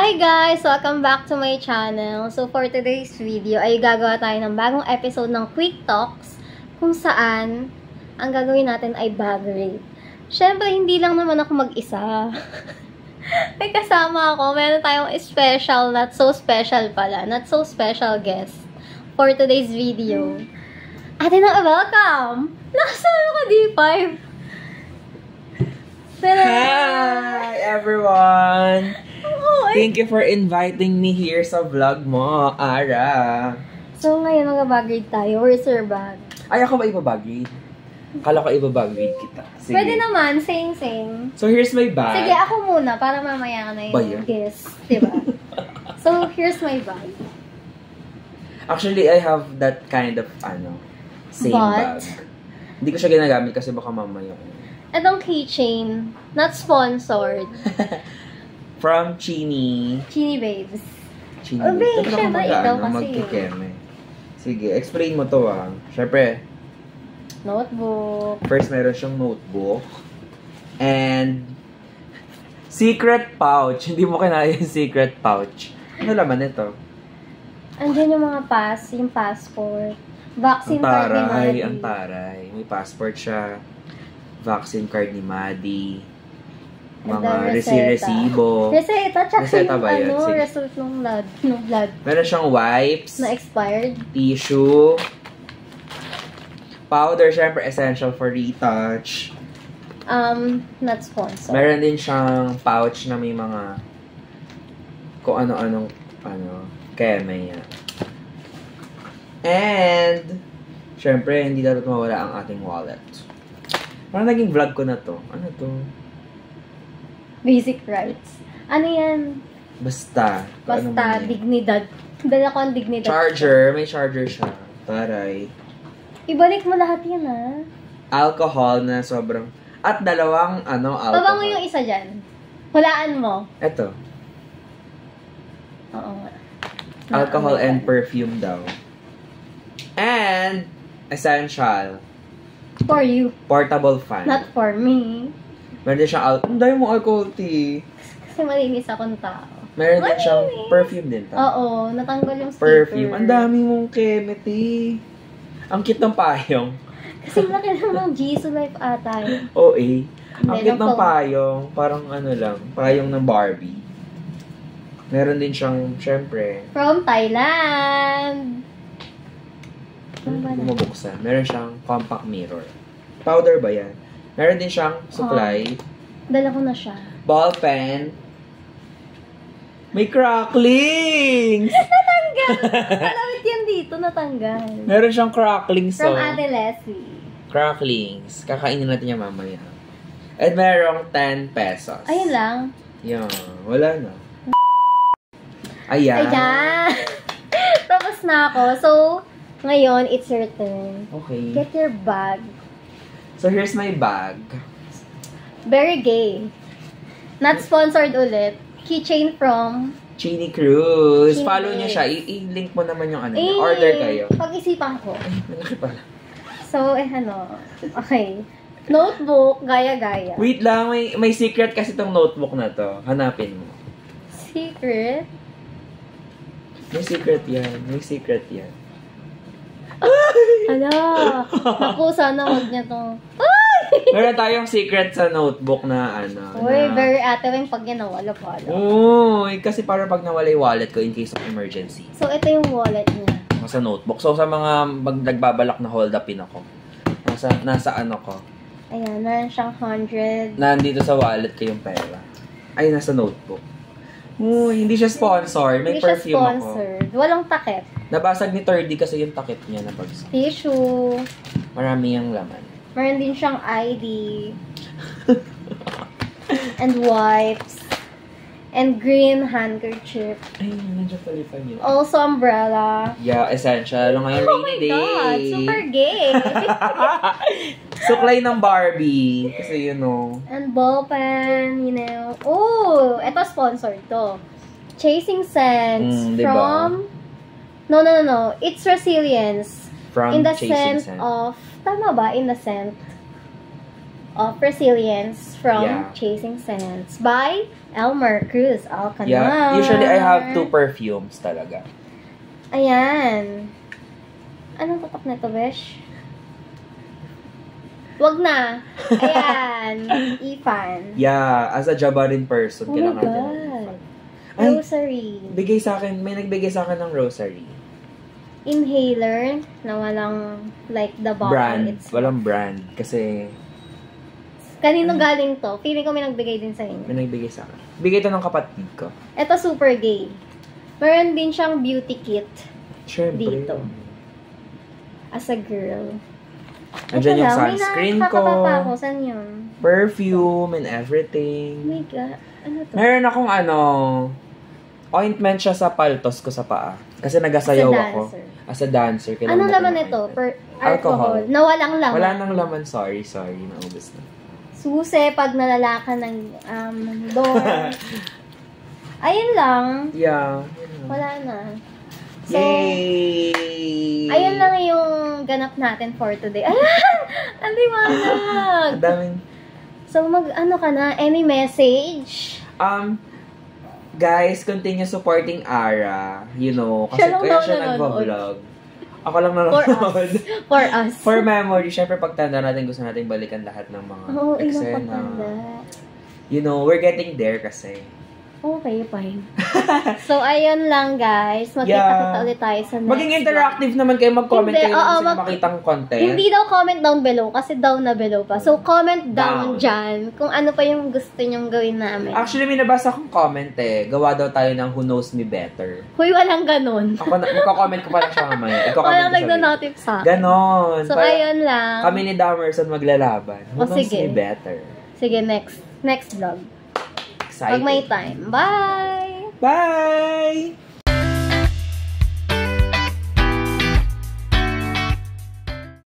Hi guys! Welcome back to my channel. So for today's video ay gagawa tayo ng bagong episode ng Quick Talks kung saan ang gagawin natin ay bag raid. Syempre, hindi lang naman ako mag-isa. May kasama ako. Meron tayong special, not so special pala. Not so special guest for today's video. Ate na, welcome! Nakasama ko D5. Hi everyone! Thank you for inviting me here sa vlog mo, Ara. So ngayon mag-bag raid tayo. Where's your bag? Ay, ako ba ibabag raid? Kala ko ibabag raid kita. Sige. Pwede naman, same. So here's my bag. Sige, ako muna para mamaya ka na yung guess. Diba? So here's my bag. Actually, I have that kind of, same bag. Hindi ko siya ginagamit kasi baka mamaya. Itong keychain, not sponsored. From Chini. Chini Babes. Chini Oh, babe, syempre ikaw kasi. Magkikeme. Sige, explain mo to Syempre, notebook. first meron siyang notebook. And secret pouch. Hindi mo kinaya yung secret pouch. Ano laman ito? Andiyan yung mga yung passport. Vaccine card ni Maddie. Ang taray. May passport siya. Vaccine card ni Maddie. Mga resibo. Reseta, tsaka ba yun? result ng blood. Meron siyang wipes. Na expired. Tissue. Powder, syempre essential for retouch. Not sponsored. Meron din siyang pouch na may mga kung ano-anong keme yan. And syempre, hindi dapat mawala ang ating wallet. Parang naging vlog ko na to. Ano to? Basic rights. Ano yan? Basta, dignidad. Dala ko ang dignidad. Charger. May charger siya. Taray. Ibalik mo lahat yan, Alcohol na sobrang... At dalawang, alcohol. Baba mo yung isa dyan. Hulaan mo. Eto. Oo nga. Alcohol and perfume daw. And, essential. For you. Portable fan. Not for me. Meron din siyang ang dami mo alcohol, tea. Kasi malinis akong tao. Meron din siyang perfume din. Oo, natanggal yung sticker. Perfume. Ang dami mong keme, tea. Ang cute ng payong. Kasi laki namang Jisoo Life ata yun. OA. Ang cute ng payong. Parang payong ng Barbie. Meron din siyang, syempre. From Thailand. Bumabuksan. Meron siyang compact mirror. Powder ba yan? Meron din siyang supply. Dala ko na siya. Ball pen. May cracklings! Natanggal! Malawit yan dito, natanggal. Meron siyang cracklings. From Ate Leslie. Cracklings. Kakainin natin yan mamaya. At merong 10 pesos. Ayun lang. Yan. Wala na. Ayan. Tapos na ako. So, ngayon, it's your turn. Okay. Get your bag. So, here's my bag. Very gay. Not sponsored ulit. Keychain from Chini Cruz. Chini Follow niyo siya. I-link mo naman yung order kayo. Pag-isipan ko. Ay, malaki pala. So, okay. Notebook, gaya-gaya. Wait lang, may secret kasi tong notebook na to. Hanapin mo. Secret? May secret yan. Naku, sana huwag niya to. Meron tayong secret sa notebook na Uy, very ate wing pag yan nawala pala. Uy, kasi para pag nawala yung wallet ko in case of emergency. So, ito yung wallet niya. Sa notebook. So, sa mga nagbabalak na hold upin ako. Nasa ko. Ayan, meron siyang 100. Nandito sa wallet ko yung pera. Ay, nasa notebook. Uy, hindi siya sponsored. May perfume ako. Hindi siya sponsored. Walang takip. Nabasag ni 30 kasi yung takip niya na bagsak. Tissue. Marami yung laman. Meron din siyang ID. And wipes. And green handkerchief. Ay, nandiyan pala yun. Also umbrella. Yeah, essential. Ngayon, rainy day. Oh my God, super gay. Suklay ng Barbie. Kasi And ball pen, Oh, ito sponsored to. Chasing Scents from... No. It's Resilience. From in the Chasing scent of... Tama ba? In the scent of Resilience from Yeah. Chasing Sense by Elmer Cruz Alcantar. Yeah. Usually, I have 2 perfumes talaga. Ayan. Anong tatak na to, Besh? Wag na. Ayan. Ifan. Yeah. As a Jabarin person, Oh my kailangan din ng God. Ifan. Ay, Rosary. bigay sa akin, may nagbigay sa akin ng rosary. Inhaler na walang like the bottle. Brand. It's Walang brand. Kasi, kanino galing to? Feeling ko may nagbigay din sa inyo. may nagbigay sa akin. Bigay ito ng kapatid ko. Ito super gay. Meron din siyang beauty kit Siyempre. dito. As a girl. Andyan Ito yung lang, sunscreen may ko. nakakapapa ako. Saan yun? Perfume and Oh everything. my God. Ano to? Meron akong ointment siya sa paltos ko sa paa. Kasi nagasayaw As a ako. dancer. As a dancer. Kailangan Ano natin laman ng ito? ointment. Alcohol. Alcohol. Na walang laman. Wala nang laman. Sorry. Naubos na. Susi pag nalalakan ng door. Ayun lang. Yeah. Wala na. So, Yay! ayun lang yung ganap natin for today. Ayan! Ang liwanag! Ang daming... So, ano ka na? Any message? Guys, continue supporting Ara. You know, kasi Siya lang kaya daw siya nanonood. nagbablog. Ako lang For nanonood. us. For us. For memory, syempre pagtanda natin, gusto natin balikan lahat ng mga Oo, ilang eksena. pagtanda. You know, we're getting there kasi. Okay, fine. So, ayun lang, guys. Magkita-kita ulit tayo sa next Maging interactive naman kayo, mag-comment Hindi, kayo oo, kung sino makitang content. Hindi daw comment down below kasi down na below pa. So, comment Down. down dyan kung ano pa yung gusto nyong gawin namin. Actually, may nabasa akong comment Gawa daw tayo ng Who Knows Me Better. Huy, walang ganun. Ako, magka-comment ko pa lang siya mamaya. Iko-comment Walang ko sa video. nagdo-notif sa akin. Ganon. So, Parang ayun lang. Kami ni Damerson maglalaban. Who O, knows sige. me better? Sige, next vlog. Excited. Pag may time. Bye! Bye!